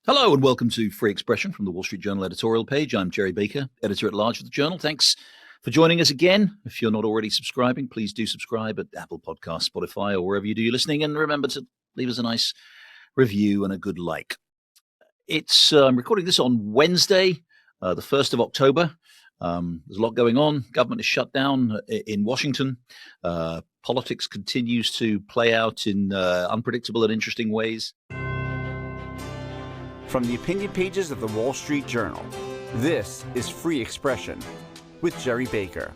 Hello and welcome to Free Expression from the Wall Street Journal editorial page. I'm Gerry Baker, editor-at-large of the Journal. Thanks for joining us again. If you're not already subscribing, please do subscribe at Apple Podcasts, Spotify, or wherever you do your listening. And remember to leave us a nice review and a good like. I'm recording this on Wednesday, the 1st of October. There's a lot going on. Government is shut down in Washington. Politics continues to play out in unpredictable and interesting ways. From the opinion pages of the Wall Street Journal, this is Free Expression with Gerry Baker.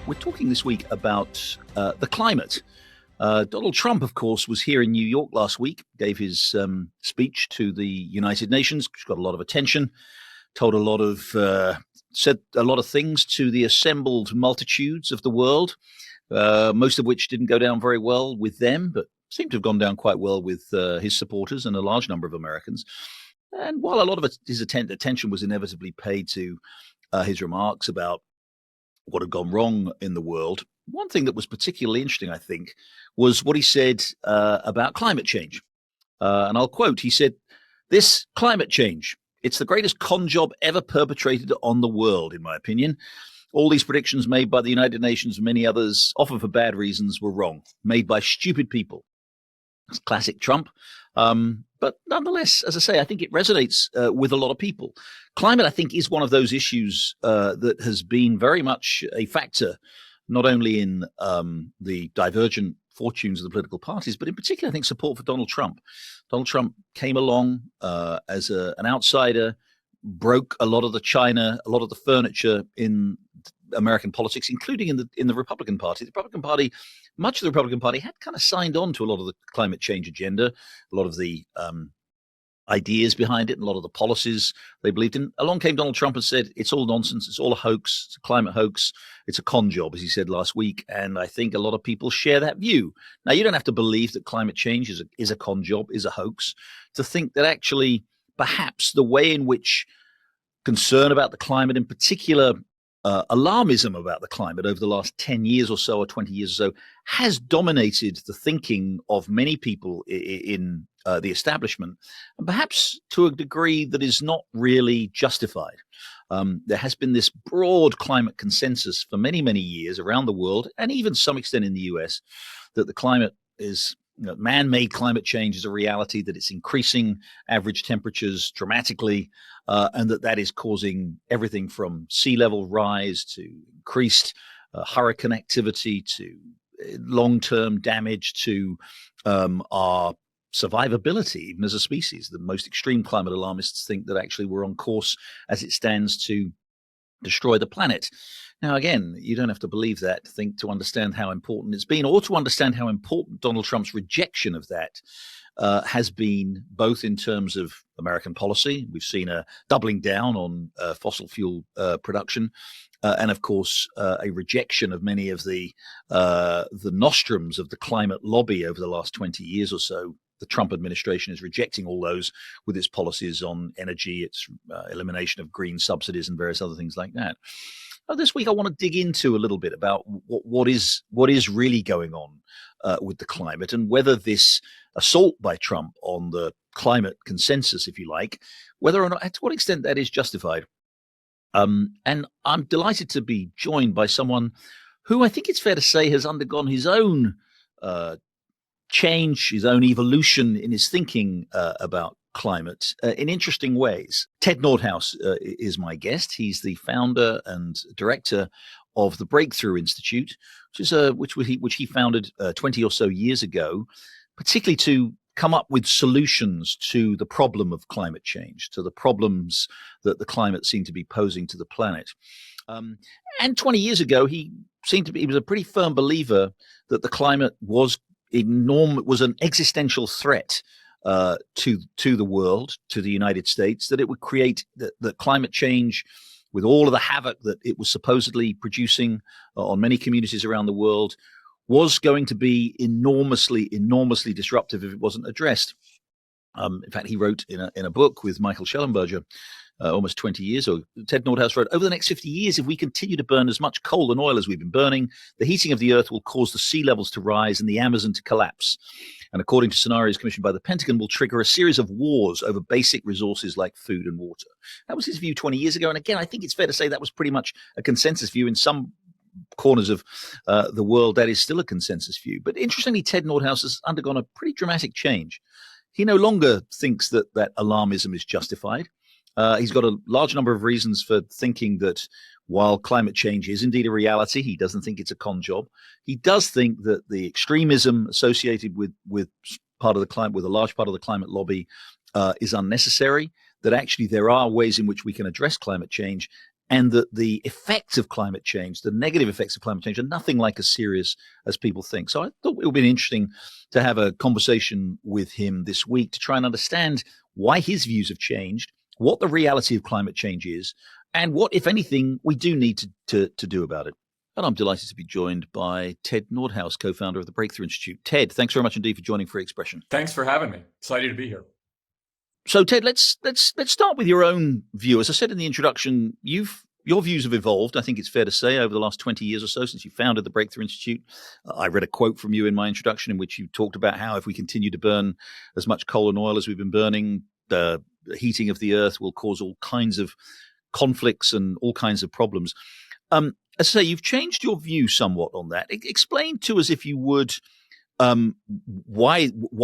We're talking this week about the climate. Donald Trump, of course, was here in New York last week, gave his speech to the United Nations, which got a lot of attention, said a lot of things to the assembled multitudes of the world, most of which didn't go down very well with them, but seemed to have gone down quite well with his supporters and a large number of Americans. And while a lot of his attention was inevitably paid to his remarks about what had gone wrong in the world, one thing that was particularly interesting, I think, was what he said about climate change. And I'll quote, he said, "This climate change, it's the greatest con job ever perpetrated on the world, in my opinion. All these predictions made by the United Nations and many others, often for bad reasons, were wrong, made by stupid people." It's classic Trump. But nonetheless, as I say, I think it resonates with a lot of people. Climate, I think, is one of those issues that has been very much a factor, not only in the divergent fortunes of the political parties, but in particular, I think, support for Donald Trump. Donald Trump came along as an outsider, broke a lot of the furniture in American politics, including in the Republican Party. Much of the Republican Party had kind of signed on to a lot of the climate change agenda, a lot of the ideas behind it, and a lot of the policies they believed in. Along came Donald Trump and said, it's all nonsense, it's all a hoax, it's a climate hoax, it's a con job, as he said last week. And I think a lot of people share that view. Now, you don't have to believe that climate change is a con job, is a hoax, to think that actually perhaps the way in which concern about the climate, in particular alarmism about the climate over the last 10 years or so, or 20 years or so, has dominated the thinking of many people in the establishment, and perhaps to a degree that is not really justified. There has been this broad climate consensus for many, many years around the world, and even to some extent in the US, that the climate is man-made climate change is a reality, that it's increasing average temperatures dramatically, and that is causing everything from sea level rise to increased hurricane activity to long-term damage to our survivability, even as a species. The most extreme climate alarmists think that actually we're on course as it stands to destroy the planet. Now, again, you don't have to believe that to understand how important it's been, or to understand how important Donald Trump's rejection of that has been, both in terms of American policy. We've seen a doubling down on fossil fuel production, and of course, a rejection of many of the nostrums of the climate lobby over the last 20 years or so. The Trump administration is rejecting all those with its policies on energy, its elimination of green subsidies and various other things like that. This week, I want to dig into a little bit about what is really going on with the climate, and whether this assault by Trump on the climate consensus, if you like, whether or not, to what extent that is justified. And I'm delighted to be joined by someone who I think it's fair to say has undergone his own change, his own evolution in his thinking about climate in interesting ways. Ted Nordhaus is my guest. He's the founder and director of the Breakthrough Institute, which he founded 20 or so years ago, particularly to come up with solutions to the problem of climate change, to the problems that the climate seemed to be posing to the planet. And 20 years ago, he was a pretty firm believer that the climate was an existential threat to the world, to the United States, that it would create the climate change, with all of the havoc that it was supposedly producing on many communities around the world, was going to be enormously disruptive if it wasn't addressed. In fact, he wrote in a book with Michael Schellenberger almost 20 years ago. Ted Nordhaus wrote, over the next 50 years, if we continue to burn as much coal and oil as we've been burning, the heating of the earth will cause the sea levels to rise and the Amazon to collapse. And according to scenarios commissioned by the Pentagon, will trigger a series of wars over basic resources like food and water. That was his view 20 years ago. And again, I think it's fair to say that was pretty much a consensus view in some corners of the world. That is still a consensus view. But interestingly, Ted Nordhaus has undergone a pretty dramatic change. He no longer thinks that alarmism is justified. He's got a large number of reasons for thinking that while climate change is indeed a reality, he doesn't think it's a con job. He does think that the extremism associated with part of the climate, with a large part of the climate lobby, is unnecessary. That actually there are ways in which we can address climate change, and that the effects of climate change, the negative effects of climate change, are nothing like as serious as people think. So I thought it would be interesting to have a conversation with him this week to try and understand why his views have changed, what the reality of climate change is, and what, if anything, we do need to do about it. And I'm delighted to be joined by Ted Nordhaus, co-founder of the Breakthrough Institute. Ted, thanks very much indeed for joining Free Expression. Thanks for having me. Excited to be here. So, Ted, let's start with your own view. As I said in the introduction, your views have evolved, I think it's fair to say, over the last 20 years or so since you founded the Breakthrough Institute. I read a quote from you in my introduction in which you talked about how if we continue to burn as much coal and oil as we've been burning, the heating of the earth will cause all kinds of conflicts and all kinds of problems. As I say, you've changed your view somewhat on that. Explain to us, if you would, why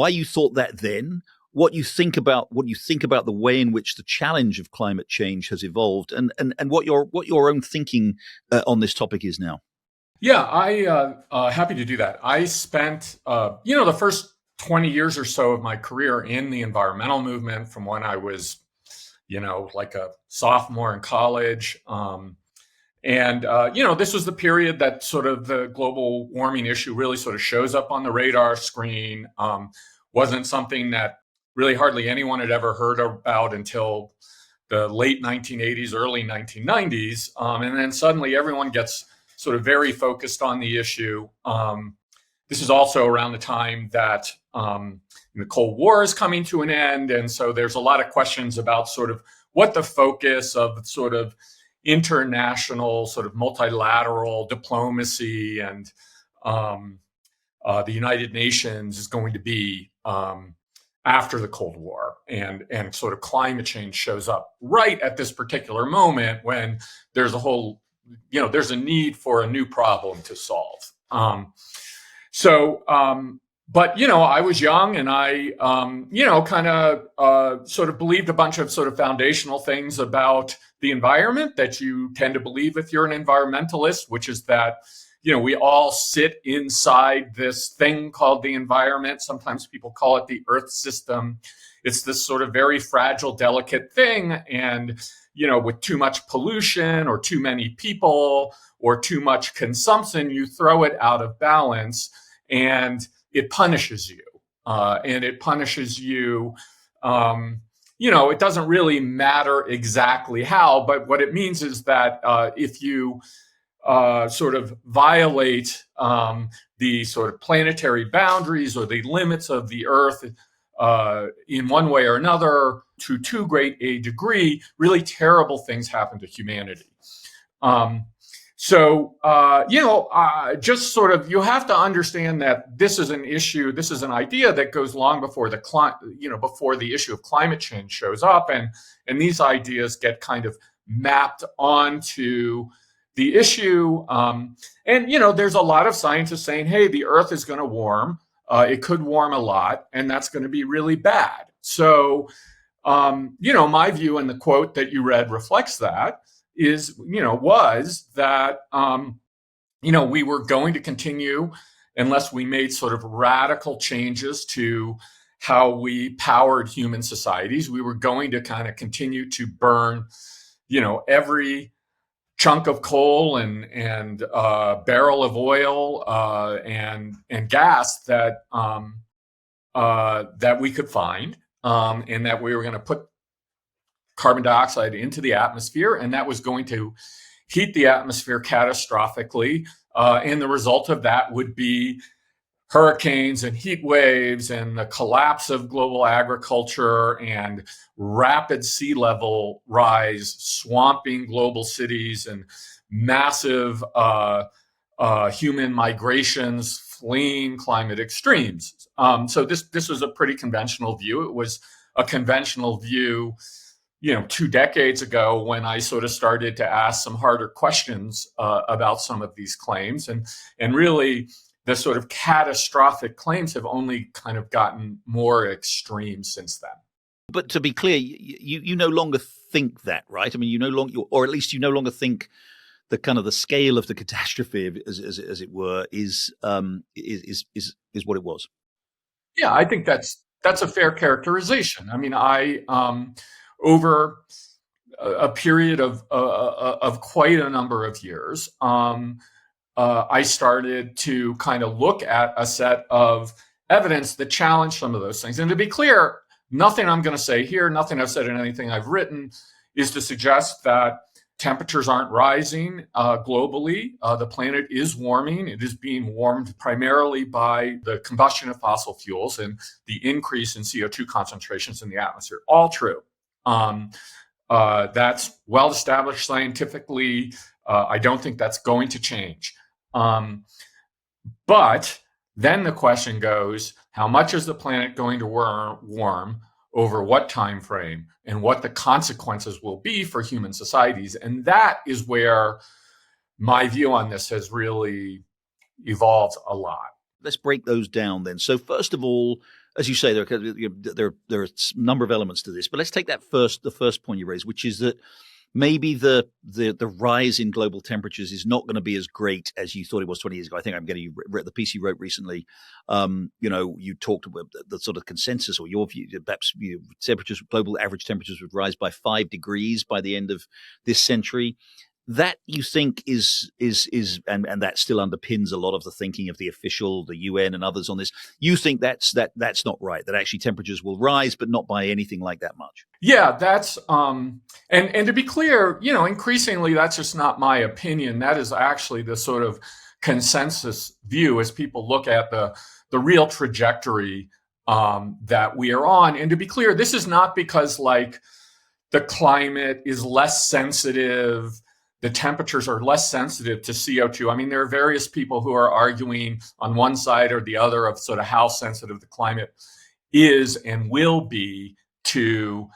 you thought that then, what you think about the way in which the challenge of climate change has evolved, and what your own thinking on this topic is now. Yeah, I happy to do that. I spent the first 20 years or so of my career in the environmental movement, from when I was like a sophomore in college. This was the period that sort of the global warming issue really sort of shows up on the radar screen. Wasn't something that really hardly anyone had ever heard about until the late 1980s, early 1990s. And then suddenly everyone gets sort of very focused on the issue. This is also around the time that the Cold War is coming to an end. And so there's a lot of questions about sort of what the focus of sort of international sort of multilateral diplomacy and the United Nations is going to be after the Cold War, and sort of climate change shows up right at this particular moment when there's there's a need for a new problem to solve. But I was young, and I kind of sort of believed a bunch of sort of foundational things about the environment that you tend to believe if you're an environmentalist, which is that we all sit inside this thing called the environment. Sometimes people call it the Earth system. It's this sort of very fragile, delicate thing. And, with too much pollution or too many people or too much consumption, you throw it out of balance and it punishes you. It doesn't really matter exactly how, but what it means is that if you sort of violate the sort of planetary boundaries or the limits of the Earth in one way or another to too great a degree, really terrible things happen to humanity. Just sort of, you have to understand that this is an issue, this is an idea that goes long before before the issue of climate change shows up, and these ideas get kind of mapped onto the issue. There's a lot of scientists saying, hey, the Earth is going to warm. It could warm a lot, and that's going to be really bad. So, my view, and the quote that you read reflects that, was that, we were going to continue unless we made sort of radical changes to how we powered human societies. We were going to kind of continue to burn, every chunk of coal and barrel of oil and gas that we could find, and that we were going to put carbon dioxide into the atmosphere, and that was going to heat the atmosphere catastrophically, and the result of that would be hurricanes and heat waves and the collapse of global agriculture and rapid sea level rise, swamping global cities and massive human migrations, fleeing climate extremes. So this was a pretty conventional view. It was a conventional view, 2 decades ago when I sort of started to ask some harder questions about some of these claims, and really the sort of catastrophic claims have only kind of gotten more extreme since then. But to be clear, you no longer think that, right? I mean, you no longer, or at least you no longer think the kind of the scale of the catastrophe, as it were, is what it was. Yeah, I think that's a fair characterization. I mean, I over a period of quite a number of years, I started to kind of look at a set of evidence that challenged some of those things. And to be clear, nothing I'm going to say here, nothing I've said in anything I've written is to suggest that temperatures aren't rising globally. The planet is warming. It is being warmed primarily by the combustion of fossil fuels and the increase in CO2 concentrations in the atmosphere. All true. That's well established scientifically. I don't think that's going to change. But then the question goes, how much is the planet going to warm, over what time frame, and what the consequences will be for human societies? And that is where my view on this has really evolved a lot. Let's break those down then. So first of all, as you say, there are a number of elements to this, but let's take the first point you raised, which is that maybe the rise in global temperatures is not going to be as great as you thought it was 20 years ago. I think I'm getting the piece you wrote recently. You talked about the sort of consensus, or your view, perhaps global average temperatures would rise by 5 degrees by the end of this century. That you think is and that still underpins a lot of the thinking of the UN and others on this. You think that's not right, that actually temperatures will rise, but not by anything like that much. Yeah, that's and to be clear, increasingly that's just not my opinion. That is actually the sort of consensus view as people look at the real trajectory that we are on. And to be clear, this is not because the climate is less sensitive. The temperatures are less sensitive to CO2. I mean, there are various people who are arguing on one side or the other of sort of how sensitive the climate is and will be to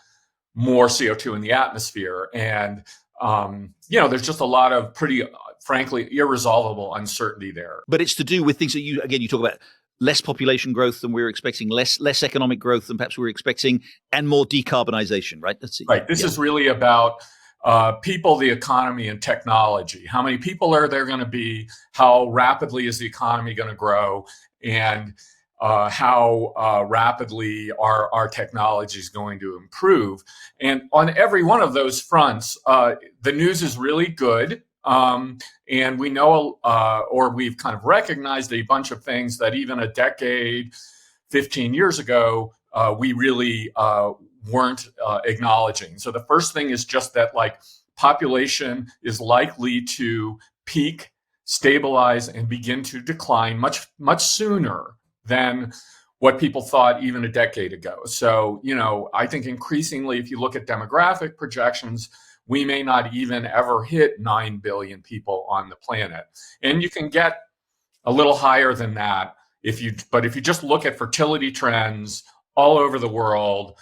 more CO2 in the atmosphere. And, there's just a lot of pretty, frankly, irresolvable uncertainty there. But it's to do with things that you talk about less population growth than we were expecting, less economic growth than perhaps we were expecting, and more decarbonization, right? That's it. Right. This is really about people, the economy, and technology. How many people are there going to be? How rapidly is the economy going to grow? And how rapidly our technology is going to improve. And on every one of those fronts, the news is really good. And we know, or we've kind of recognized a bunch of things that even a decade, 15 years ago, we really weren't acknowledging. So the first thing is just that population is likely to peak, stabilize, and begin to decline much, much sooner than what people thought even a decade ago. So, I think increasingly, if you look at demographic projections, we may not even ever hit 9 billion people on the planet. And you can get a little higher than that if you just look at fertility trends all over the world,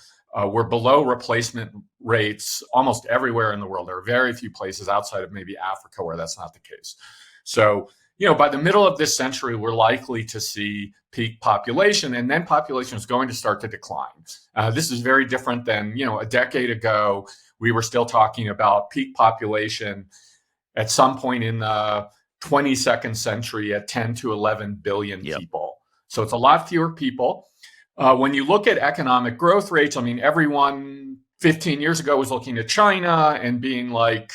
we're below replacement rates almost everywhere in the world. There are very few places outside of maybe Africa where that's not the case. So, by the middle of this century, we're likely to see peak population, and then population is going to start to decline. This is very different than, a decade ago. We were still talking about peak population at some point in the 22nd century at 10 to 11 billion people. So it's a lot fewer people. When you look at economic growth rates, I mean, everyone 15 years ago was looking at China and being like,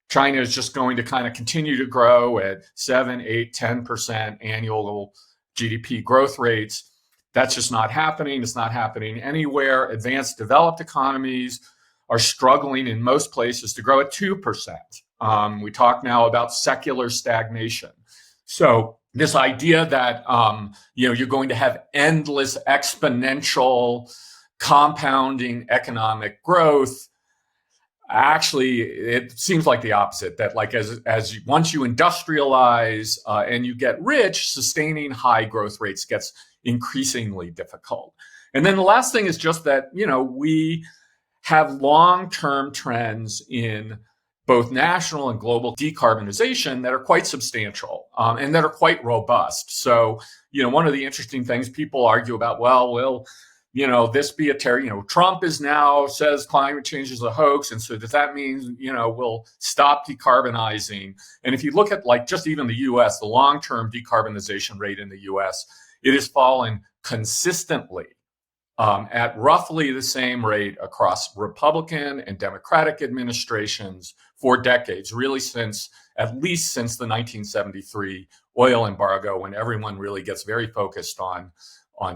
China is just going to kind of continue to grow at 7, 8, 10% annual GDP growth rates. That's just not happening. It's not happening anywhere. Advanced developed economies are struggling in most places to grow at 2%. We talk now about secular stagnation. So this idea that you're going to have endless exponential compounding economic growth. Actually, it seems like the opposite, that like as once you industrialize and you get rich, sustaining high growth rates gets increasingly difficult. And then the last thing is just that, we have long-term trends in both national and global decarbonization that are quite substantial and that are quite robust. So, one of the interesting things people argue about, will this be a terror? Trump is now says climate change is a hoax. And so does that mean, we'll stop decarbonizing? And if you look at like just even the US, the long-term decarbonization rate in the US, it has fallen consistently at roughly the same rate across Republican and Democratic administrations for decades, really at least since the 1973 oil embargo, when everyone really gets very focused on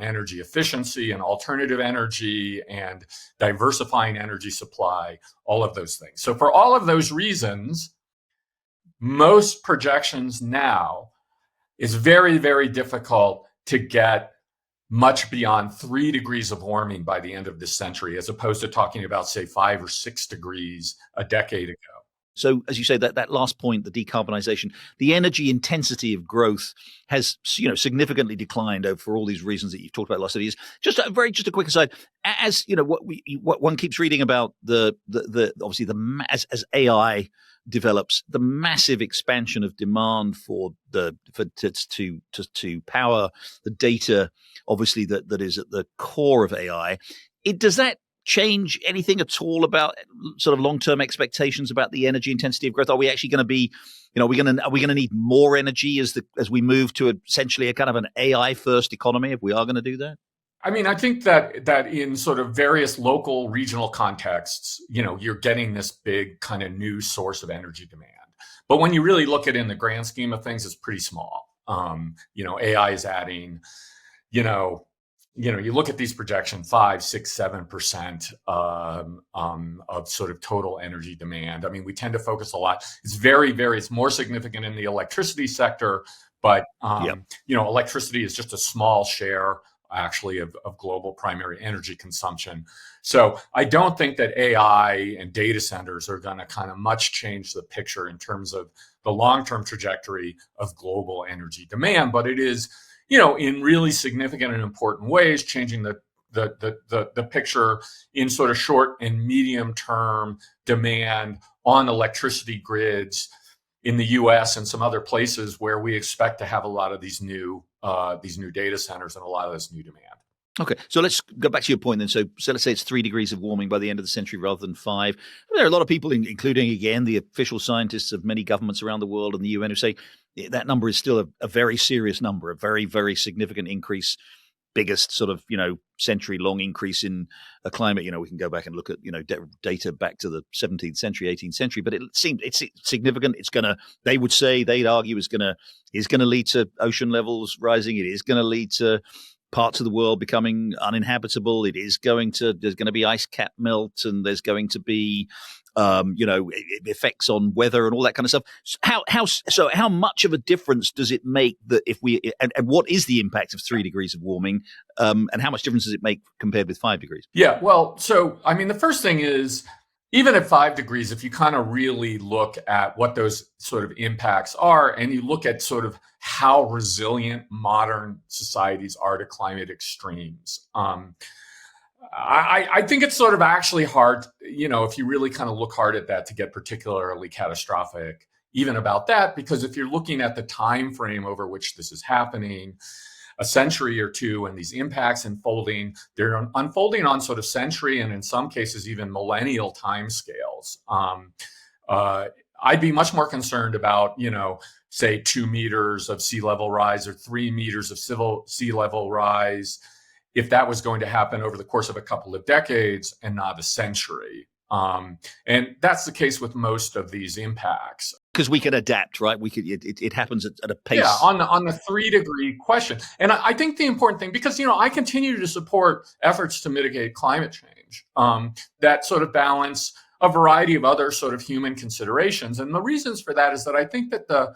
energy efficiency and alternative energy and diversifying energy supply, all of those things. So for all of those reasons, most projections now, it's very, very difficult to get much beyond 3 degrees of warming by the end of this century, as opposed to talking about, say, 5 or 6 degrees a decade ago. So, as you say, that last point, the decarbonization, the energy intensity of growth has, significantly declined for all these reasons that you've talked about last of years. Just a quick aside, as what one keeps reading about obviously as AI develops, the massive expansion of demand to power the data, obviously that is at the core of AI. Does that change anything at all about sort of long-term expectations about the energy intensity of growth? Are we actually going to be, are we going to need more energy as we move to essentially a kind of an AI first economy if we are going to do that? I mean, I think that in sort of various local, regional contexts, you're getting this big kind of new source of energy demand. But when you really look at it in the grand scheme of things, it's pretty small. AI is adding, you look at these projections, 5, 6, 7% of sort of total energy demand. I mean, we tend to focus a lot. It's more significant in the electricity sector, but electricity is just a small share actually of global primary energy consumption. So I don't think that AI and data centers are going to kind of much change the picture in terms of the long-term trajectory of global energy demand, but it is, in really significant and important ways, changing the picture in sort of short and medium term demand on electricity grids in the U.S. and some other places where we expect to have a lot of these new data centers and a lot of this new demand. Okay, so let's go back to your point then. So let's say it's 3 degrees of warming by the end of the century rather than 5. There are a lot of people, including, again, the official scientists of many governments around the world and the UN, who say that number is still a very serious number, a very, very significant increase, biggest sort of, century-long increase in a climate. We can go back and look at, data back to the 17th century, 18th century, but it's significant. It's going to, they'd argue, is going to lead to ocean levels rising. It is going to lead to parts of the world becoming uninhabitable. There's going to be ice cap melt, and there's going to be, effects on weather and all that kind of stuff. How much of a difference does it make that if and what is the impact of 3 degrees of warming, and how much difference does it make compared with 5 degrees? Yeah, well, so I mean, the first thing is, even at 5 degrees, if you kind of really look at what those sort of impacts are, and you look at sort of how resilient modern societies are to climate extremes, I think it's sort of actually hard, if you really kind of look hard at that, to get particularly catastrophic even about that, because if you're looking at the time frame over which this is happening, a century or two, and these impacts they're unfolding on sort of century and in some cases even millennial timescales. I'd be much more concerned about, say 2 meters of sea level rise or 3 meters of sea level rise, if that was going to happen over the course of a couple of decades and not a century. And that's the case with most of these impacts. Because we can adapt, right? It happens at a pace. Yeah, on the 3 degree question. And I think the important thing, because, I continue to support efforts to mitigate climate change, that sort of balance a variety of other sort of human considerations. And the reasons for that is that I think that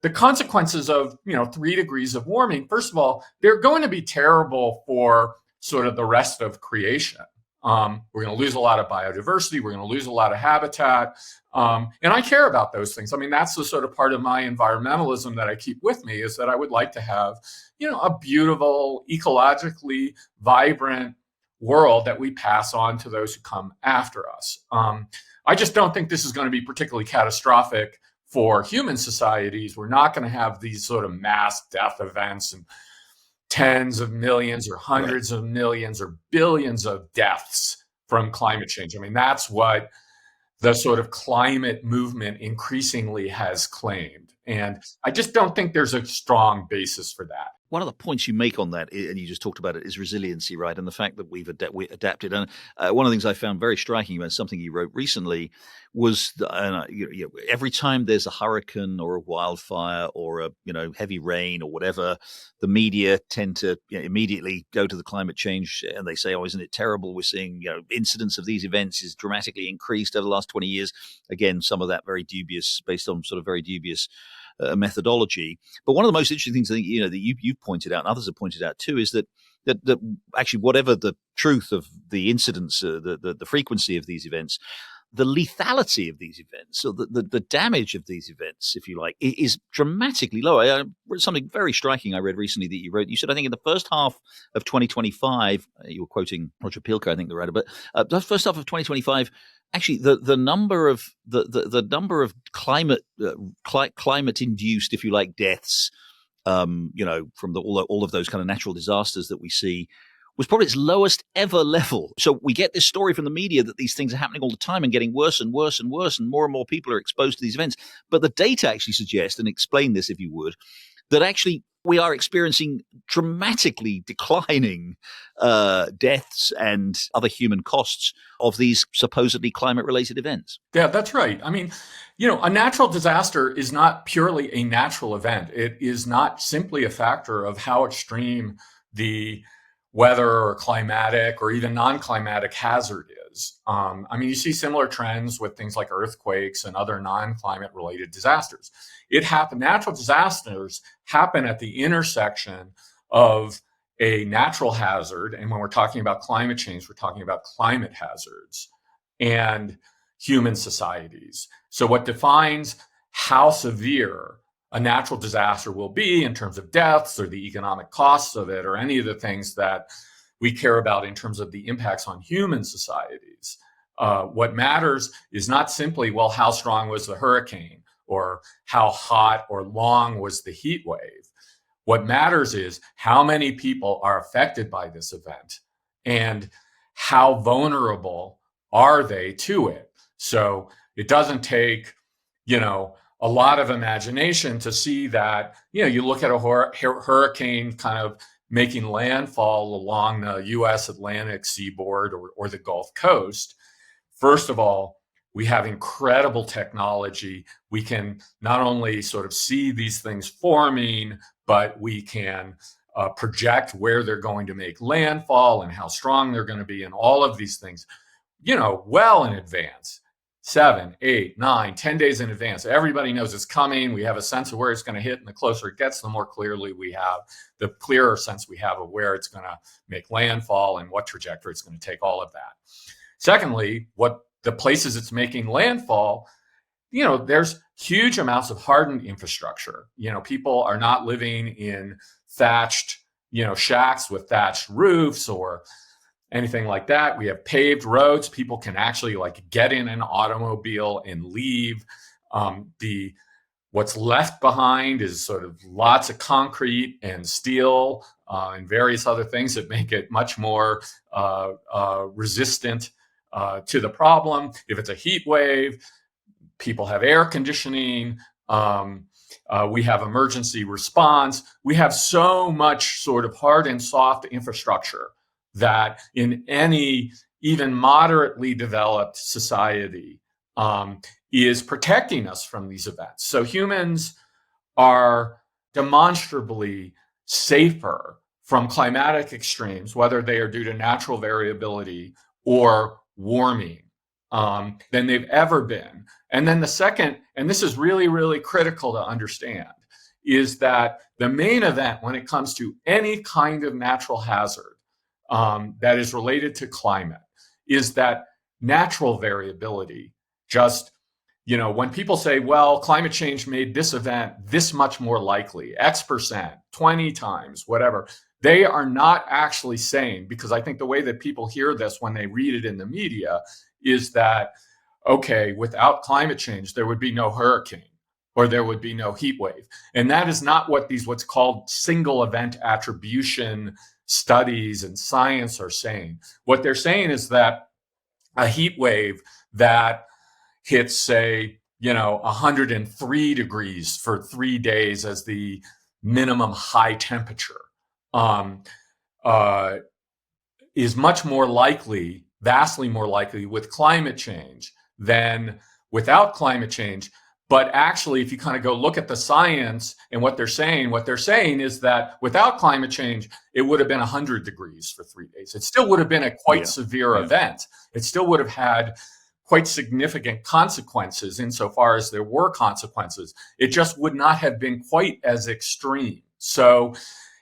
the consequences of 3 degrees of warming, first of all, they're going to be terrible for sort of the rest of creation. We're going to lose a lot of biodiversity. We're going to lose a lot of habitat. And I care about those things. I mean, that's the sort of part of my environmentalism that I keep with me, is that I would like to have, a beautiful, ecologically vibrant world that we pass on to those who come after us. I just don't think this is going to be particularly catastrophic for human societies. We're not going to have these sort of mass death events and tens of millions or hundreds of millions or billions of deaths from climate change. I mean, that's what the sort of climate movement increasingly has claimed. And I just don't think there's a strong basis for that. One of the points you make on that, and you just talked about it, is resiliency, right? And the fact that we adapted. And one of the things I found very striking about something you wrote recently was every time there's a hurricane or a wildfire or a heavy rain or whatever, the media tend to immediately go to the climate change, and they say, "Oh, isn't it terrible? We're seeing incidence of these events is dramatically increased over the last 20 years." Again, some of that very dubious, based on sort of very dubious methodology. But one of the most interesting things I think that you've pointed out and others have pointed out too is that actually, whatever the truth of the incidents, the frequency of these events, the lethality of these events, or the damage of these events, if you like, is dramatically lower. Something very striking I read recently that you wrote. You said, I think in the first half of 2025, you were quoting Roger Pielke, I think the writer, but the first half of 2025, actually, the number of the number of climate induced, if you like, deaths, from all of those kind of natural disasters that we see, was probably its lowest ever level. So we get this story from the media that these things are happening all the time and getting worse and worse and worse, and more people are exposed to these events. But the data actually suggests, and explain this if you would, that actually we are experiencing dramatically declining deaths and other human costs of these supposedly climate-related events. Yeah, that's right. I mean, a natural disaster is not purely a natural event. It is not simply a factor of how extreme the weather or climatic or even non-climatic hazard is. I mean, you see similar trends with things like earthquakes and other non-climate related disasters. Natural disasters happen at the intersection of a natural hazard, and when we're talking about climate change, we're talking about climate hazards, and human societies. So what defines how severe a natural disaster will be in terms of deaths or the economic costs of it or any of the things that we care about in terms of the impacts on human societies. What matters is not simply, well, how strong was the hurricane or how hot or long was the heat wave. What matters is how many people are affected by this event and how vulnerable are they to it. So it doesn't take, a lot of imagination to see that, you look at a hurricane kind of making landfall along the U.S. Atlantic seaboard or the Gulf Coast. First of all, we have incredible technology. We can not only sort of see these things forming, but we can project where they're going to make landfall and how strong they're going to be and all of these things, well in advance. 7, 8, 9, 10 days in advance. Everybody knows it's coming. We have a sense of where it's going to hit, and the closer it gets, the more clearly we have, the clearer sense we have of where it's going to make landfall and what trajectory it's going to take, all of that. Secondly, what the places it's making landfall, there's huge amounts of hardened infrastructure. People are not living in thatched, shacks with thatched roofs or anything like that. We have paved roads. People can actually get in an automobile and leave. What's left behind is sort of lots of concrete and steel and various other things that make it much more resistant to the problem. If it's a heat wave, people have air conditioning. We have emergency response. We have so much sort of hard and soft infrastructure that in any even moderately developed society is protecting us from these events. So humans are demonstrably safer from climatic extremes, whether they are due to natural variability or warming, than they've ever been. And then the second, and this is really, really critical to understand, is that the main event when it comes to any kind of natural hazard that is related to climate is that natural variability. Just, when people say, well, climate change made this event this much more likely, X percent, 20 times, whatever, they are not actually saying, because I think the way that people hear this when they read it in the media is that, okay, without climate change, there would be no hurricane or there would be no heat wave. And that is not what what's called single event attribution studies and science are saying. What they're saying is that a heat wave that hits, say, 103 degrees for 3 days as the minimum high temperature is much more likely, vastly more likely with climate change than without climate change. But actually, if you kind of go look at the science and what they're saying is that without climate change, it would have been 100 degrees for 3 days. It still would have been a quite severe event. It still would have had quite significant consequences insofar as there were consequences. It just would not have been quite as extreme. So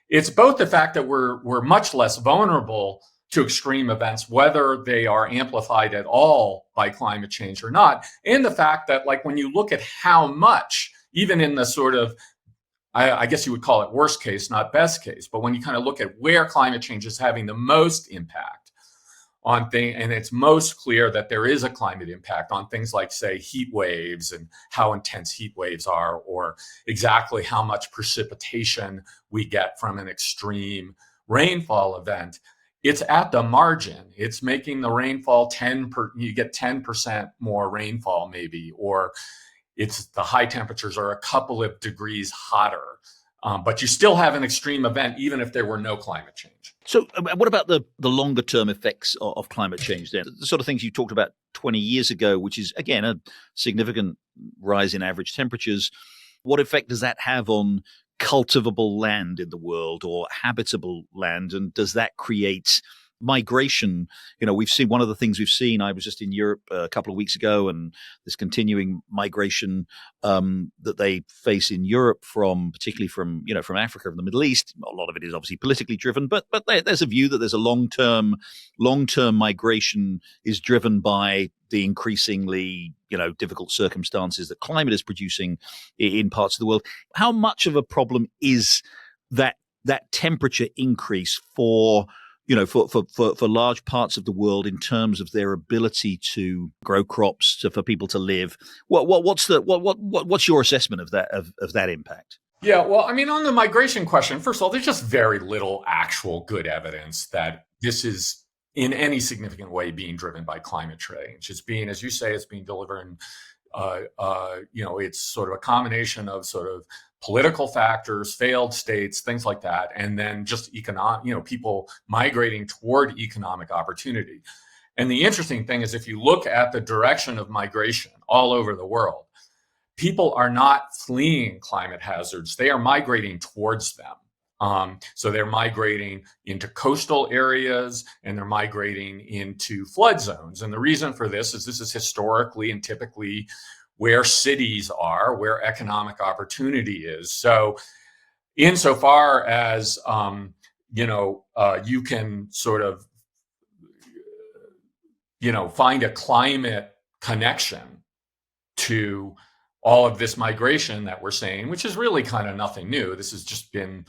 it's both the fact that we're much less vulnerable to extreme events, whether they are amplified at all by climate change or not, and the fact that, like, when you look at how much, even in the sort of, I guess you would call it worst case, not best case, but when you kind of look at where climate change is having the most impact on things, and it's most clear that there is a climate impact on things like, say, heat waves and how intense heat waves are, or exactly how much precipitation we get from an extreme rainfall event. It's at the margin. It's making the rainfall you get 10% more rainfall maybe, or it's the high temperatures are a couple of degrees hotter. But you still have an extreme event, even if there were no climate change. So what about the longer term effects of climate change then? The sort of things you talked about 20 years ago, which is, again, a significant rise in average temperatures. What effect does that have on cultivable land in the world or habitable land? And does that create migration? We've seen, one of the things we've seen, I was just in Europe a couple of weeks ago, and this continuing migration that they face in Europe particularly from Africa and the Middle East. A lot of it is obviously politically driven, but there's a view that there's a long-term migration is driven by the increasingly difficult circumstances that climate is producing in parts of the world. How much of a problem is that temperature increase for large parts of the world in terms of their ability to grow crops, for people to live? What's your assessment of that impact? Yeah, well, I mean, on the migration question, first of all, there's just very little actual good evidence that this is in any significant way being driven by climate change. It's being, as you say, it's being delivered. It's sort of a combination of sort of political factors, failed states, things like that, and then just people migrating toward economic opportunity. And the interesting thing is, if you look at the direction of migration all over the world, people are not fleeing climate hazards; they are migrating towards them. So they're migrating into coastal areas and they're migrating into flood zones. And the reason for this is historically and typically where cities are, where economic opportunity is. So insofar as, you can sort of, find a climate connection to all of this migration that we're seeing, which is really kind of nothing new. This has just been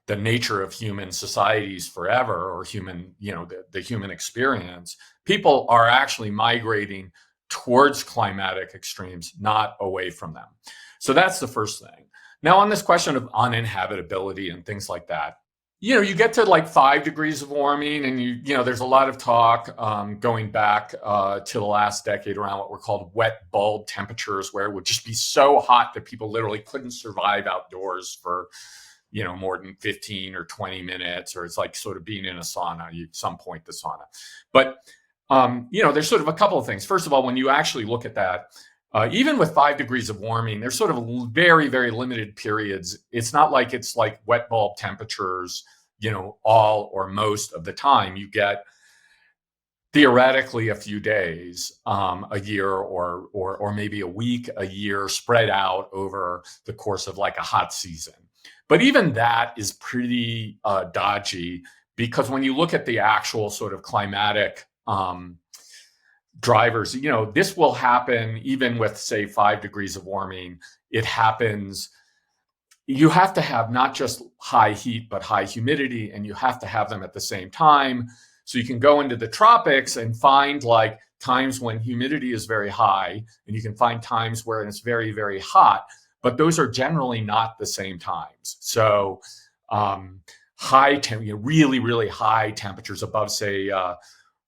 the nature of human societies forever, or the human experience. People are actually migrating towards climatic extremes, not away from them. So that's the first thing. Now, on this question of uninhabitability and things like that, you get to like 5 degrees of warming, and there's a lot of talk going back to the last decade around what were called wet bulb temperatures, where it would just be so hot that people literally couldn't survive outdoors for more than 15 or 20 minutes, or it's like sort of being in a sauna, some point the sauna. But, there's sort of a couple of things. First of all, when you actually look at that, even with 5 degrees of warming, there's sort of very, very limited periods. It's not like it's like wet bulb temperatures, all or most of the time. You get theoretically a few days a year, or maybe a week a year, spread out over the course of like a hot season. But even that is pretty dodgy, because when you look at the actual sort of climatic drivers, this will happen even with, say, 5 degrees of warming. It happens. You have to have not just high heat, but high humidity, and you have to have them at the same time. So you can go into the tropics and find like times when humidity is very high, and you can find times where it's very, very hot, but those are generally not the same times. So really, really high temperatures above, say,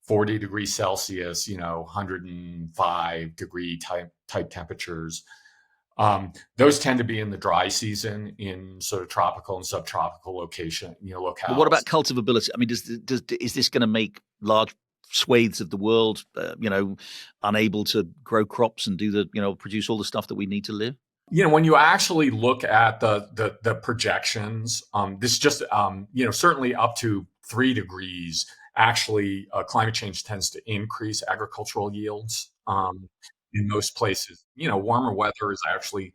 40 degrees Celsius, 105 degree type temperatures. Those tend to be in the dry season in sort of tropical and subtropical locales. But what about cultivability? I mean, is this going to make large swathes of the world, unable to grow crops and produce all the stuff that we need to live? When you actually look at the projections, this just certainly up to 3 degrees. Actually, climate change tends to increase agricultural yields in most places. Warmer weather is actually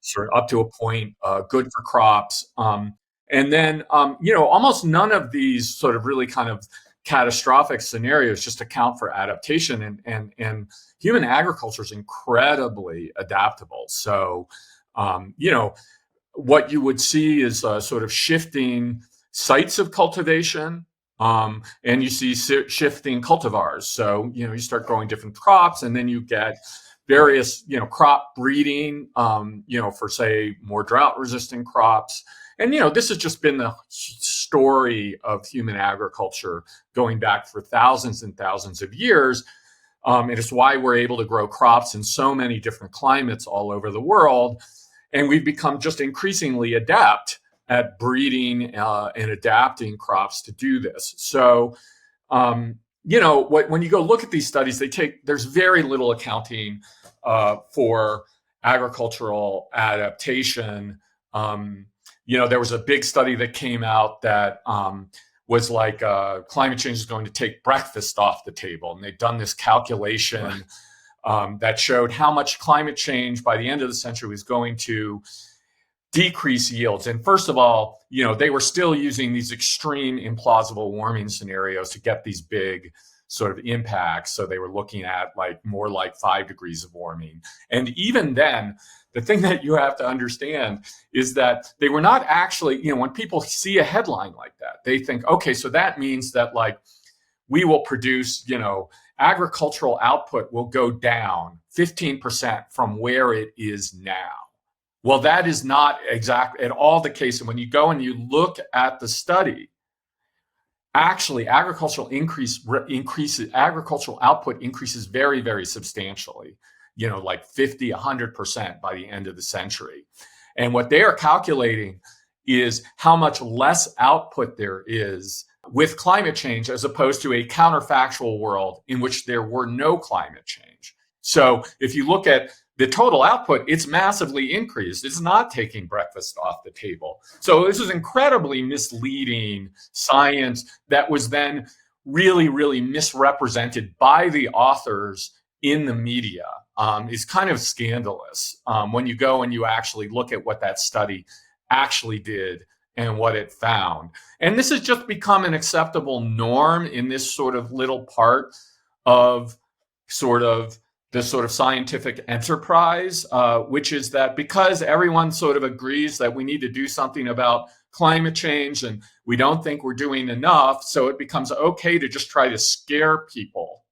sort of up to a point good for crops. And then, almost none of these sort of really kind of catastrophic scenarios just account for adaptation. And human agriculture is incredibly adaptable. So, what you would see is sort of shifting sites of cultivation. And you see shifting cultivars. So, you start growing different crops, and then you get various, crop breeding, for, say, more drought resistant crops. And, this has just been the story of human agriculture going back for thousands and thousands of years. And it's why we're able to grow crops in so many different climates all over the world. And we've become just increasingly adept at breeding and adapting crops to do this. So, when you go look at these studies, there's very little accounting for agricultural adaptation. There was a big study that came out that was like climate change is going to take breakfast off the table, and they'd done this calculation that showed how much climate change by the end of the century was going to decrease yields. And first of all, they were still using these extreme implausible warming scenarios to get these big sort of impacts. So they were looking at more like 5 degrees of warming. And even then, the thing that you have to understand is that they were not actually, when people see a headline like that, they think, okay, so that means that we will produce, agricultural output will go down 15% from where it is now. Well, that is not exactly at all the case. And when you go and you look at the study, actually agricultural output increases very, very substantially, like 50, 100% by the end of the century. And what they are calculating is how much less output there is with climate change as opposed to a counterfactual world in which there were no climate change. So if you look at the total output, it's massively increased. It's not taking breakfast off the table. So this is incredibly misleading science that was then really, really misrepresented by the authors in the media. It's kind of scandalous when you go and you actually look at what that study actually did and what it found. And this has just become an acceptable norm in this sort of little part of the sort of scientific enterprise, which is that because everyone sort of agrees that we need to do something about climate change and we don't think we're doing enough, so it becomes okay to just try to scare people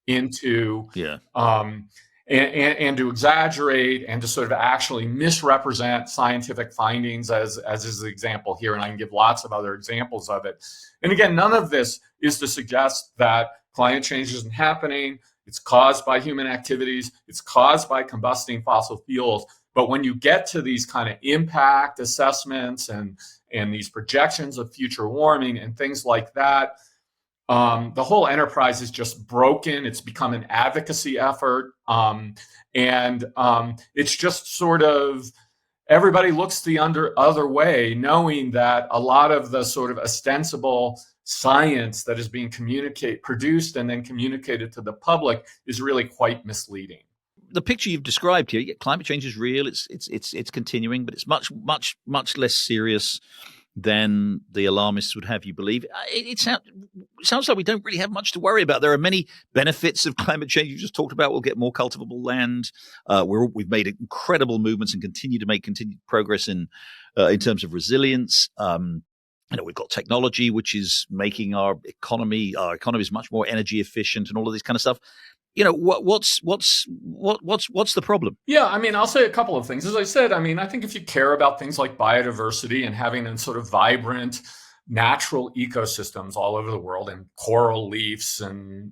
into and to exaggerate and to sort of actually misrepresent scientific findings, as is the example here. And I can give lots of other examples of it. And again, none of this is to suggest that climate change isn't happening. It's caused by human activities. It's caused by combusting fossil fuels. But when you get to these kind of impact assessments and these projections of future warming and things like that, the whole enterprise is just broken. It's become an advocacy effort. And it's just sort of everybody looks the other way, knowing that a lot of the sort of ostensible science that is being produced and then communicated to the public is really quite misleading. The picture you've described here, climate change is real. It's continuing, but it's much less serious than the alarmists would have you believe. It sounds like we don't really have much to worry about. There are many benefits of climate change. You just talked about we'll get more cultivable land. We've made incredible movements and continue to make continued progress in terms of resilience. We've got technology which is making our economy is much more energy efficient and all of this kind of stuff. What's the problem? Yeah, I mean, I'll say a couple of things. As I said, I mean, I think if you care about things like biodiversity and having a sort of vibrant natural ecosystems all over the world and coral reefs and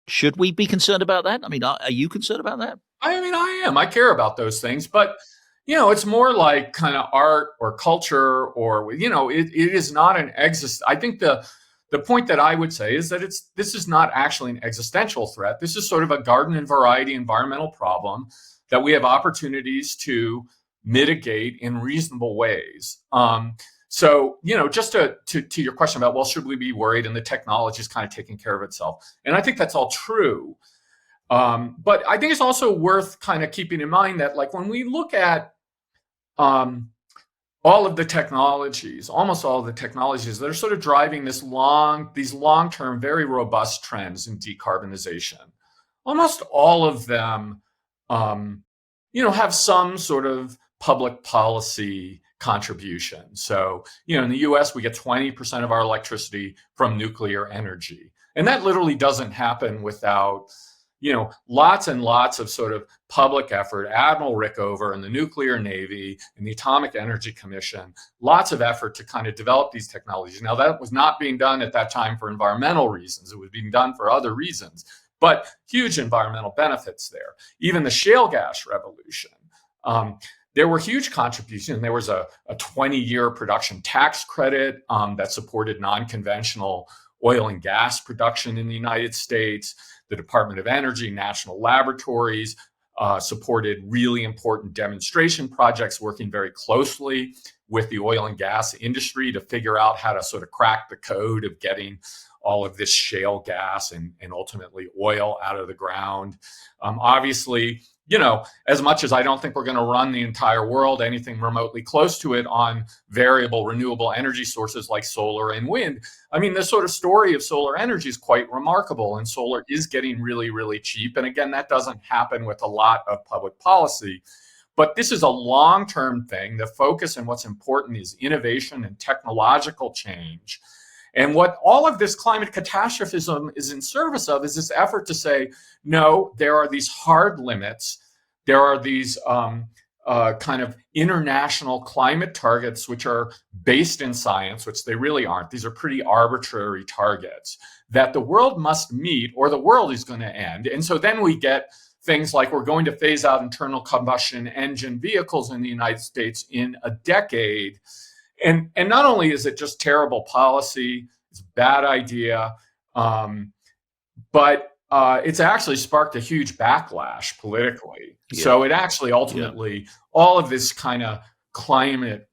should we be concerned about that? I mean, are you concerned about that? I mean, I am. I care about those things, but it's more like kind of art or culture or it is not an I think the point that I would say is that this is not actually an existential threat. This is sort of a garden and variety environmental problem that we have opportunities to mitigate in reasonable ways. So, just to your question about, well, should we be worried? And the technology is kind of taking care of itself. And I think that's all true. But I think it's also worth kind of keeping in mind that, like, when we look at almost all of the technologies that are sort of driving these long-term, very robust trends in decarbonization, almost all of them, have some sort of public policy contribution. So, in the US, we get 20% of our electricity from nuclear energy. And that literally doesn't happen without lots and lots of sort of public effort. Admiral Rickover and the Nuclear Navy and the Atomic Energy Commission, lots of effort to kind of develop these technologies. Now, that was not being done at that time for environmental reasons. It was being done for other reasons, but huge environmental benefits there. Even the shale gas revolution, there were huge contributions. There was a 20-year production tax credit that supported non-conventional oil and gas production in the United States. The Department of Energy, national laboratories supported really important demonstration projects, working very closely with the oil and gas industry to figure out how to sort of crack the code of getting all of this shale gas and ultimately oil out of the ground. Obviously, as much as I don't think we're going to run the entire world, anything remotely close to it, on variable renewable energy sources like solar and wind, I mean, the sort of story of solar energy is quite remarkable, and solar is getting really, really cheap. And again, that doesn't happen with a lot of public policy. But this is a long-term thing. The focus and what's important is innovation and technological change. And what all of this climate catastrophism is in service of is this effort to say, no, there are these hard limits. There are these kind of international climate targets, which are based in science, which they really aren't. These are pretty arbitrary targets that the world must meet, or the world is going to end. And so then we get things like, we're going to phase out internal combustion engine vehicles in the United States in a decade. And not only is it just terrible policy, it's a bad idea, but it's actually sparked a huge backlash politically. Yeah. So it actually ultimately, all of this kind of climate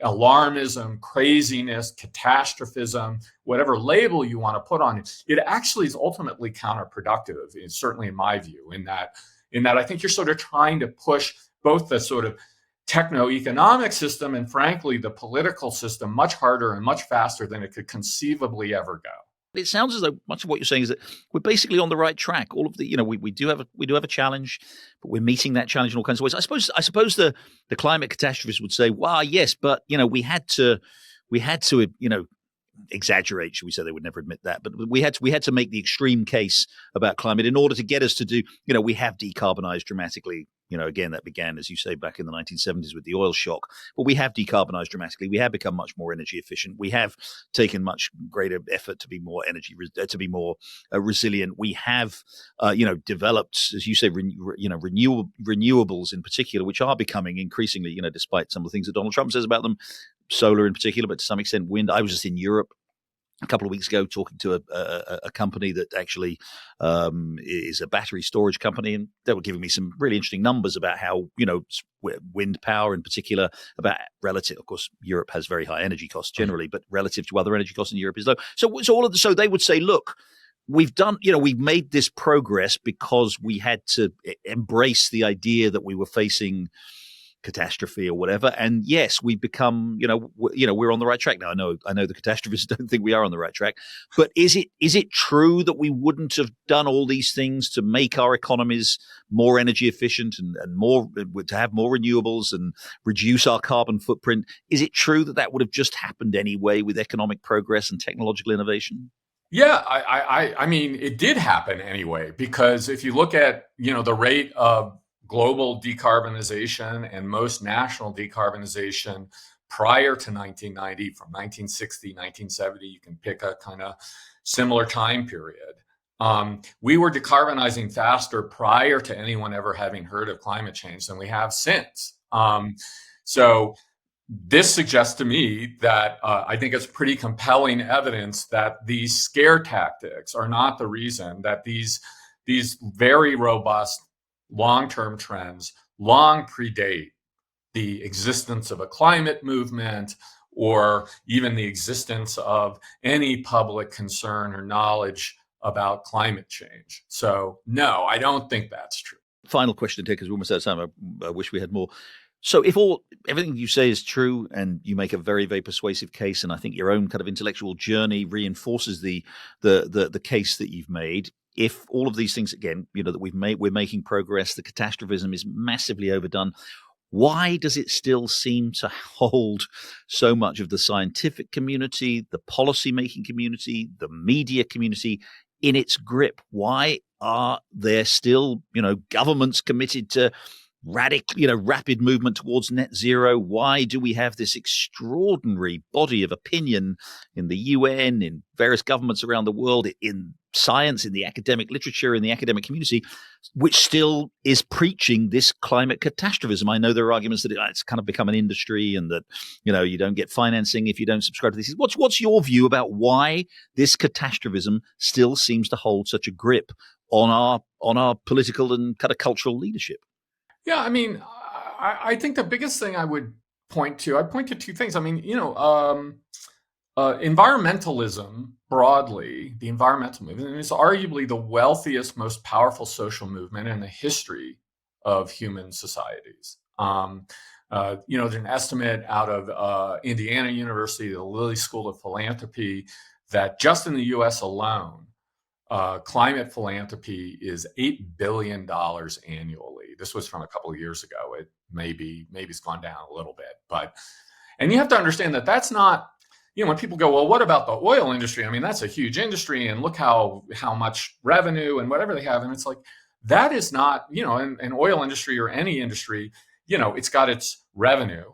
alarmism, craziness, catastrophism, whatever label you want to put on it, it actually is ultimately counterproductive, certainly in my view, in that I think you're sort of trying to push both the sort of techno-economic system and, frankly, the political system much harder and much faster than it could conceivably ever go. It sounds as though much of what you're saying is that we're basically on the right track. All of the, we do have a challenge, but we're meeting that challenge in all kinds of ways. I suppose the climate catastrophists would say, well, yes, but we had to exaggerate, should we say. They would never admit that, but we had to make the extreme case about climate in order to get us to do, we have decarbonized dramatically. Again, that began, as you say, back in the 1970s with the oil shock. But we have decarbonized dramatically. We have become much more energy efficient. We have taken much greater effort to be more resilient. We have, developed, as you say, renewables in particular, which are becoming increasingly, despite some of the things that Donald Trump says about them, solar in particular, but to some extent wind. I was just in Europe a couple of weeks ago talking to a company that actually is a battery storage company, and they were giving me some really interesting numbers about how, wind power in particular, about relative, of course, Europe has very high energy costs generally, but relative to other energy costs in Europe is low. So they would say, look, we've made this progress because we had to embrace the idea that we were facing catastrophe or whatever, and yes, we've become, we're on the right track now. I know the catastrophists don't think we are on the right track, but is it true that we wouldn't have done all these things to make our economies more energy efficient and more, to have more renewables and reduce our carbon footprint? Is it true that would have just happened anyway with economic progress and technological innovation? Yeah, I mean, it did happen anyway, because if you look at, the rate of global decarbonization and most national decarbonization prior to 1990, from 1960, 1970, you can pick a kind of similar time period. We were decarbonizing faster prior to anyone ever having heard of climate change than we have since. So this suggests to me that I think it's pretty compelling evidence that these scare tactics are not the reason, that these very robust long-term trends long predate the existence of a climate movement or even the existence of any public concern or knowledge about climate change. So no, I don't think that's true. Final question to take, because we're almost out of time. I wish we had more. So if everything you say is true, and you make a very, very persuasive case, and I think your own kind of intellectual journey reinforces the case that you've made, if all of these things, again, that we're making progress, the catastrophism is massively overdone, why does it still seem to hold so much of the scientific community, the policy-making community, the media community in its grip? Why are there still, governments committed to rapid movement towards net zero? Why do we have this extraordinary body of opinion in the UN, in various governments around the world, in science, in the academic literature, in the academic community, which still is preaching this climate catastrophism? I know there are arguments that it's kind of become an industry, and that, you don't get financing if you don't subscribe to this. What's your view about why this catastrophism still seems to hold such a grip on our political and kind of cultural leadership? Yeah, I mean, I think the biggest thing I'd point to two things. I mean, environmentalism broadly, the environmental movement, is arguably the wealthiest, most powerful social movement in the history of human societies. There's an estimate out of Indiana University, the Lilly School of Philanthropy, that just in the U.S. alone, climate philanthropy is $8 billion annually. This was from a couple of years ago. It maybe it's gone down a little bit, and you have to understand that that's not, when people go, well, what about the oil industry? I mean, that's a huge industry, and look how much revenue and whatever they have. And it's like, that is not, an oil industry or any industry, it's got its revenue,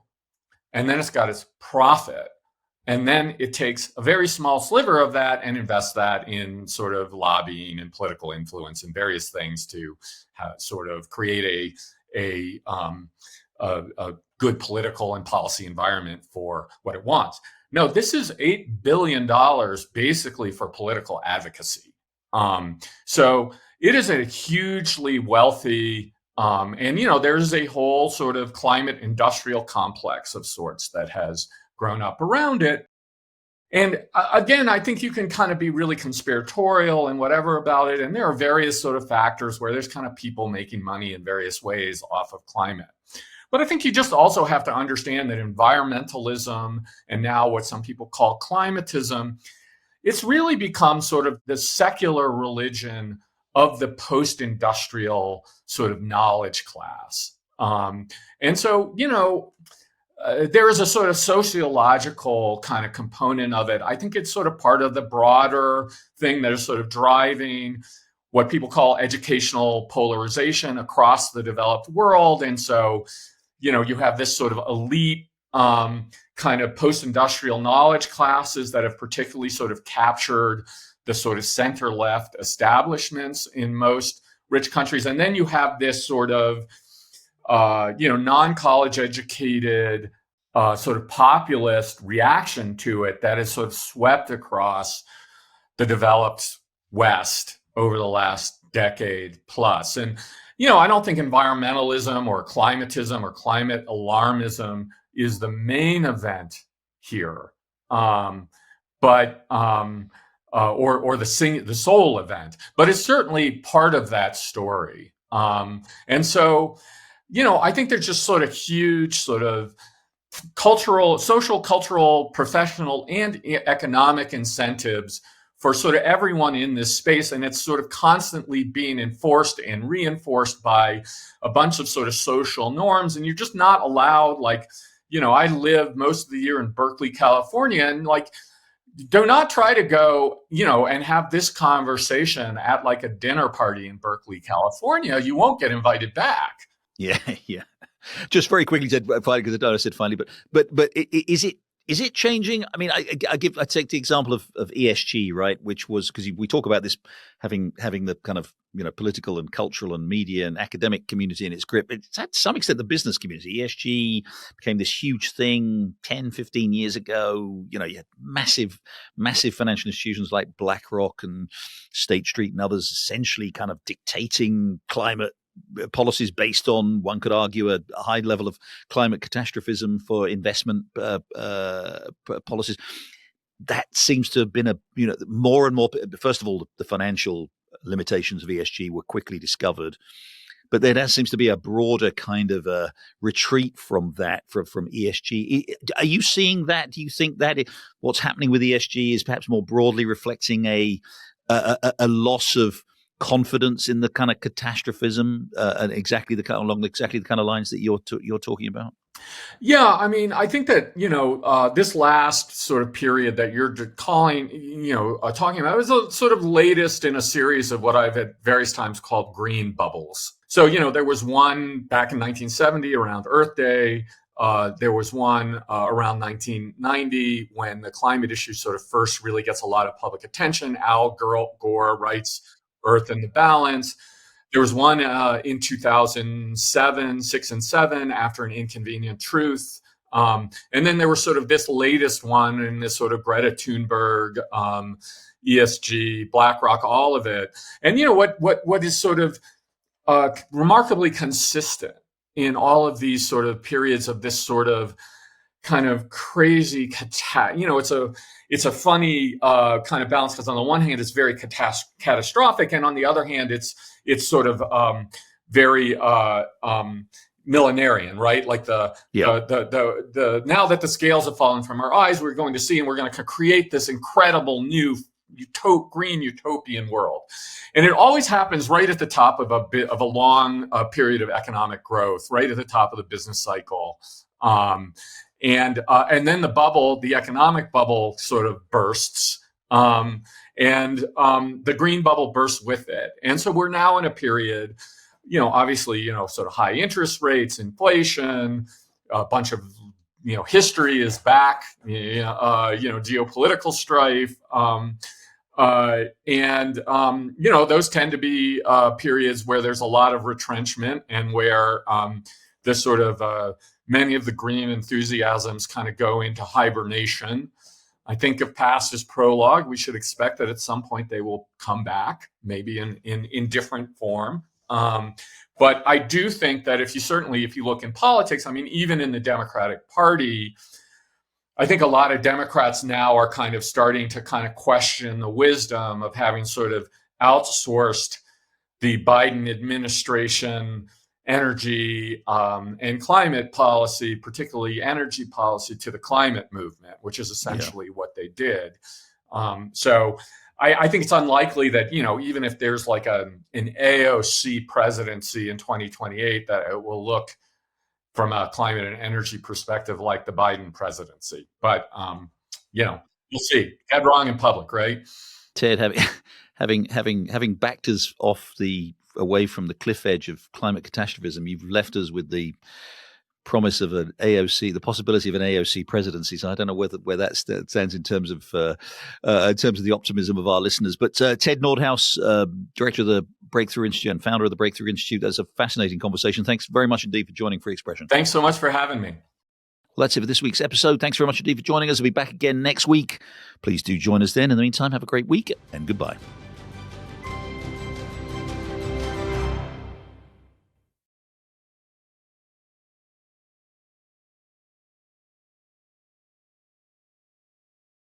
and then it's got its profit. And then it takes a very small sliver of that and invests that in sort of lobbying and political influence and various things to sort of create a good political and policy environment for what it wants. No, this is $8 billion basically for political advocacy. So it is a hugely wealthy, and there's a whole sort of climate industrial complex of sorts that has grown up around it. And again, I think you can kind of be really conspiratorial and whatever about it. And there are various sort of factors where there's kind of people making money in various ways off of climate. But I think you just also have to understand that environmentalism, and now what some people call climatism, it's really become sort of the secular religion of the post-industrial sort of knowledge class. And so, there is a sort of sociological kind of component of it. I think it's sort of part of the broader thing that is sort of driving what people call educational polarization across the developed world. And so, you have this sort of elite kind of post-industrial knowledge classes that have particularly sort of captured the sort of center-left establishments in most rich countries. And then you have this sort of non-college educated sort of populist reaction to it that has sort of swept across the developed West over the last decade plus. And, I don't think environmentalism or climatism or climate alarmism is the main event here, but or the sole event, but it's certainly part of that story. And so, I think there's just sort of huge sort of social, cultural, professional, and economic incentives for sort of everyone in this space. And it's sort of constantly being enforced and reinforced by a bunch of sort of social norms. And you're just not allowed, I live most of the year in Berkeley, California, and do not try to go, and have this conversation at like a dinner party in Berkeley, California. You won't get invited back. Yeah, yeah. Just very quickly, Ted, finally, because I said finally, but is it changing? I mean, I take the example of ESG, right? Which was, because we talk about this having the kind of political and cultural and media and academic community in its grip. It's had to some extent the business community. ESG became this huge thing 10, 15 years ago. You had massive financial institutions like BlackRock and State Street and others essentially kind of dictating climate policies based on, one could argue, a high level of climate catastrophism for investment policies. That seems to have been more and more. First of all, the financial limitations of ESG were quickly discovered, but there seems to be a broader kind of a retreat from that, from ESG. Are you seeing that? Do you think that what's happening with ESG is perhaps more broadly reflecting a loss of confidence in the kind of catastrophism and along exactly the kind of lines that you're talking about? Yeah, I mean, I think that this last sort of period that you're talking about was the sort of latest in a series of what I've at various times called green bubbles. So there was one back in 1970 around Earth Day. There was one around 1990 when the climate issue sort of first really gets a lot of public attention. Al Gore writes Earth in the Balance. There was one in 2007, 6 and 7 after An Inconvenient Truth. And then there was sort of this latest one in this sort of Greta Thunberg, ESG, BlackRock, all of it. And what is sort of remarkably consistent in all of these sort of periods of this sort of kind of crazy it's a funny kind of balance, because on the one hand it's very catastrophic, and on the other hand it's sort of very millenarian, right? Like the now that the scales have fallen from our eyes, we're going to see, and we're going to create this incredible new green utopian world. And it always happens right at the top of a long period of economic growth, right at the top of the business cycle. And then the economic bubble sort of bursts, and the green bubble bursts with it. And so we're now in a period, obviously, sort of high interest rates, inflation, a bunch of, history is back, geopolitical strife. Those tend to be periods where there's a lot of retrenchment, and where this sort of many of the green enthusiasms kind of go into hibernation. I think if past is prologue, we should expect that at some point they will come back, maybe in different form. But I do think that if you look in politics, I mean, even in the Democratic Party, I think a lot of Democrats now are kind of starting to kind of question the wisdom of having sort of outsourced the Biden administration energy and climate policy, particularly energy policy, to the climate movement, which is essentially what they did. So I think it's unlikely that, even if there's like an AOC presidency in 2028, that it will look from a climate and energy perspective like the Biden presidency. But, we'll see. Head wrong in public, right? Ted, having backed us away from the cliff edge of climate catastrophism, you've left us with the promise of an AOC, the possibility of an AOC presidency. So I don't know where that stands in terms of the optimism of our listeners. But Ted Nordhaus, director of the Breakthrough Institute and founder of the Breakthrough Institute, that's a fascinating conversation. Thanks very much indeed for joining Free Expression. Thanks so much for having me. Well, that's it for this week's episode. Thanks very much indeed for joining us. We'll be back again next week. Please do join us then. In the meantime, have a great week and goodbye.